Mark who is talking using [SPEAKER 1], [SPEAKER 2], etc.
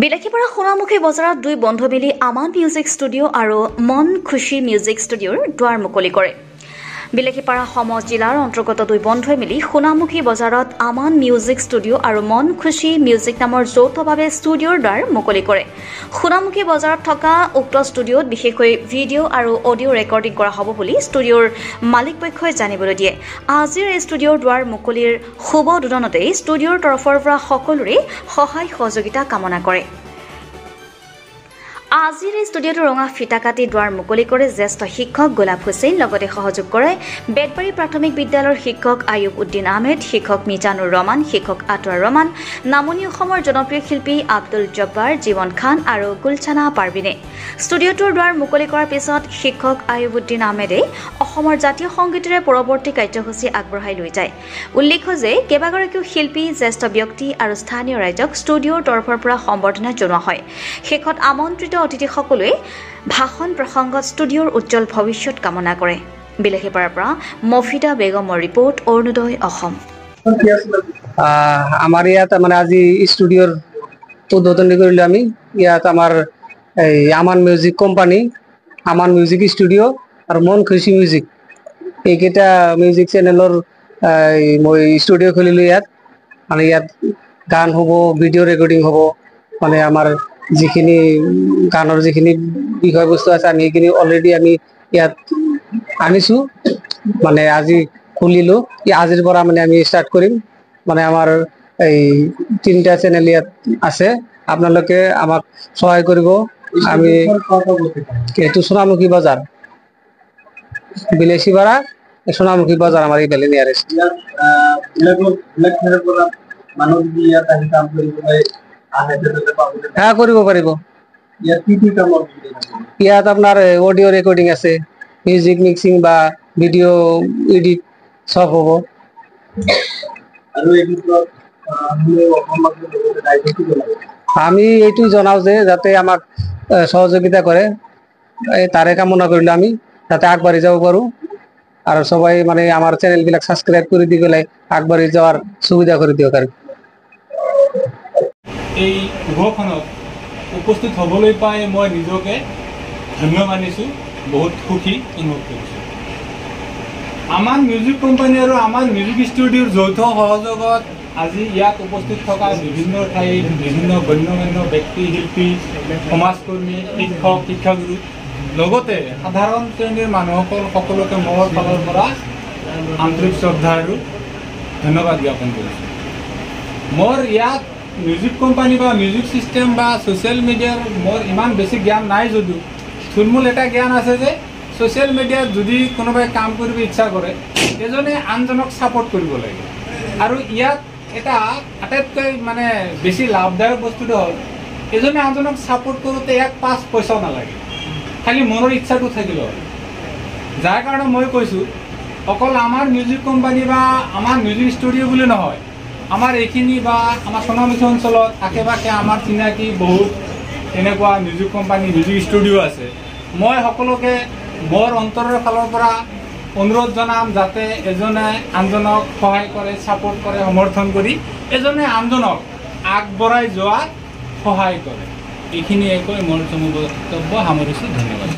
[SPEAKER 1] বিলাসীপাৰা সোণামুখী বজাৰত দুই বন্ধু মিলি আমান মিউজিক ষ্টুডিঅ' আৰু মন খুশি মিউজিক ষ্টুডিঅ'ৰ দুৱাৰ মুকলি কৰে। বিলাসীপাৰা সম জিলাৰ অন্তৰ্গত দুই বন্ধুৱে মিলি সোণামুখী বজাৰত আমান মিউজিক ষ্টুডিঅ' আৰু মন খুশি মিউজিক নামৰ যৌথভাৱে ষ্টুডিঅ'ৰ দ্বাৰ মুকলি কৰে। সোণামুখী বজাৰত থকা উক্ত ষ্টুডিঅ'ত বিশেষকৈ ভিডিঅ' আৰু অডিঅ' ৰেকৰ্ডিং কৰা হ'ব বুলি ষ্টুডিঅ'ৰ মালিকপক্ষই জানিবলৈ দিয়ে। আজিৰ এই ষ্টুডিঅ'ৰ দ্বাৰ মুকলিৰ শুভ উদ্বোধনতে ষ্টুডিঅ'ৰ তৰফৰ পৰা সকলোৰে সহায় সহযোগিতা কামনা কৰে। আজিৰ এই ষ্টুডিঅ'টো ৰঙা ফিটা কাটি দুৱাৰ মুকলি কৰে জ্যেষ্ঠ শিক্ষক গোলাপ হুছেইন, লগতে সহযোগ কৰে বেতবাৰী প্ৰাথমিক বিদ্যালয়ৰ শিক্ষক আয়ুব উদ্দিন আহমেদ, শিক্ষক মিজানুৰ ৰহমান, শিক্ষক আতৱাৰ ৰহমান, নামনি অসমৰ জনপ্ৰিয় শিল্পী আব্দুল জব্বাৰ, জীৱন খান আৰু গুলছানা পাৰবিনে। ষ্টুডিঅ'টোৰ দুৱাৰ মুকলি কৰাৰ পিছত শিক্ষক আয়ুব উদ্দিন আহমেদে অসমৰ জাতীয় সংগীতেৰে পৰৱৰ্তী কাৰ্যসূচী আগবঢ়াই লৈ যায়। উল্লেখ্য যে কেইবাগৰাকীও শিল্পী, জ্যেষ্ঠ ব্যক্তি আৰু স্থানীয় ৰাইজক ষ্টুডিঅ'ৰ তৰফৰ পৰা সম্বৰ্ধনা জনোৱা হয়। শেষত আমন্ত্ৰিত অতিথিসকলে ভাষণ প্ৰসংগত ষ্টুডিঅ'ৰ উজ্জ্বল ভৱিষ্যত কামনা কৰে। বিলাসীপাৰাৰ পৰা মফিদা বেগমৰ ৰিপৰ্ট, অৰুণোদয় অসম।
[SPEAKER 2] আমাৰ ইয়াত মানে আজি ষ্টুডিঅ'ৰ উদ্বোধন কৰিলোঁ আমি। ইয়াত আমাৰ এই Aman music company, Aman music studio' আৰু মন খুশি মিউজিক, এইকেইটা মিউজিক চেনেলৰ মই ষ্টুডিঅ' খুলিলোঁ ইয়াত। মানে ইয়াত গান হ'ব, ভিডিঅ' ৰেকৰ্ডিং হ'ব। মানে আমাৰ যিখিনি গানৰ যিখিনি বিষয়বস্তু আছে আমি সেইখিনি অলৰেডি আমি ইয়াত আনিছোঁ। মানে আজি খুলিলোঁ, আজিৰ পৰা মানে আমি ষ্টাৰ্ট কৰিম। মানে আমাৰ এই 3টা চেনেল ইয়াত আছে, আপোনালোকে আমাক সহায় কৰিব। আমি এইটো সোণামুখী বজাৰ, বিলাসীপাৰা সোণামুখী বজাৰ আমাৰ এই বেলে নিয়াৰেষ্ট। কৰিব পাৰিব। ইয়াত আপোনাৰ অডিঅ' ৰেকৰ্ডিং আছে, মিউজিক মিক্সিং বা ভিডিঅ' এডিট চব হ'ব। আমি এইটো জনাওঁ যে যাতে আমাক সহযোগিতা কৰে, তাৰে কামনা কৰিলোঁ আমি, যাতে আগবাঢ়ি যাব পাৰোঁ আৰু সবাই মানে আমাৰ চেনেলবিলাক ছাবস্ক্ৰাইব কৰি দি পেলাই আগবাঢ়ি যোৱাৰ সুবিধা কৰি দিয়ক। আৰু
[SPEAKER 3] এই শুভখনত উপস্থিত হ'বলৈ পাই মই নিজকে ধন্য মানিছোঁ, বহুত সুখী অনুভৱ কৰিছোঁ। আমান মিউজিক কোম্পানী আৰু আমান মিউজিক ষ্টুডিঅ'ৰ যৌথ সহযোগত আজি ইয়াত উপস্থিত থকা বিভিন্ন ঠাইৰ বিভিন্ন গণ্যমান্য ব্যক্তি, শিল্পী, সমাজকৰ্মী, শিক্ষক, শিক্ষাগুৰু, লগতে সাধাৰণ শ্ৰেণীৰ মানুহসকল সকলোকে মোৰ ফালৰ পৰা আন্তৰিক শ্ৰদ্ধা আৰু ধন্যবাদ জ্ঞাপন কৰিছোঁ। মোৰ ইয়াত মিউজিক কোম্পানী বা মিউজিক ছিষ্টেম বা ছ'চিয়েল মিডিয়াৰ মোৰ ইমান বেছি জ্ঞান নাই যদিও থুলমূল এটা জ্ঞান আছে যে ছ'চিয়েল মিডিয়াত যদি কোনোবাই কাম কৰিব ইচ্ছা কৰে, এজনে আনজনক ছাপোৰ্ট কৰিব লাগে। আৰু ইয়াত এটা আটাইতকৈ মানে বেছি লাভদায়ক বস্তুটো হ'ল এজনে আনজনক ছাপোৰ্ট কৰোঁতে ইয়াক 5 পইচাও নালাগে, খালি মনৰ ইচ্ছাটো থাকিলে হ'ল। যাৰ কাৰণে মই কৈছোঁ অকল আমাৰ মিউজিক কোম্পানী বা আমাৰ মিউজিক ষ্টুডিঅ' বুলি নহয়, আমাৰ এইখিনি বা আমাৰ সোণামুখী অঞ্চলত আশে পাশে আমাৰ চিনাকি বহুত এনেকুৱা মিউজিক কোম্পানী, মিউজিক ষ্টুডিঅ' আছে। মই সকলোকে মোৰ অন্তৰৰ ফালৰ পৰা অনুৰোধ জনাম যাতে এজনে আনজনক সহায় কৰে, ছাপোৰ্ট কৰে, সমৰ্থন কৰি এজনে আনজনক আগবঢ়াই যোৱাত সহায় কৰে। এইখিনিয়ে কৈ মোৰ বক্তব্য সামৰিছোঁ। ধন্যবাদ।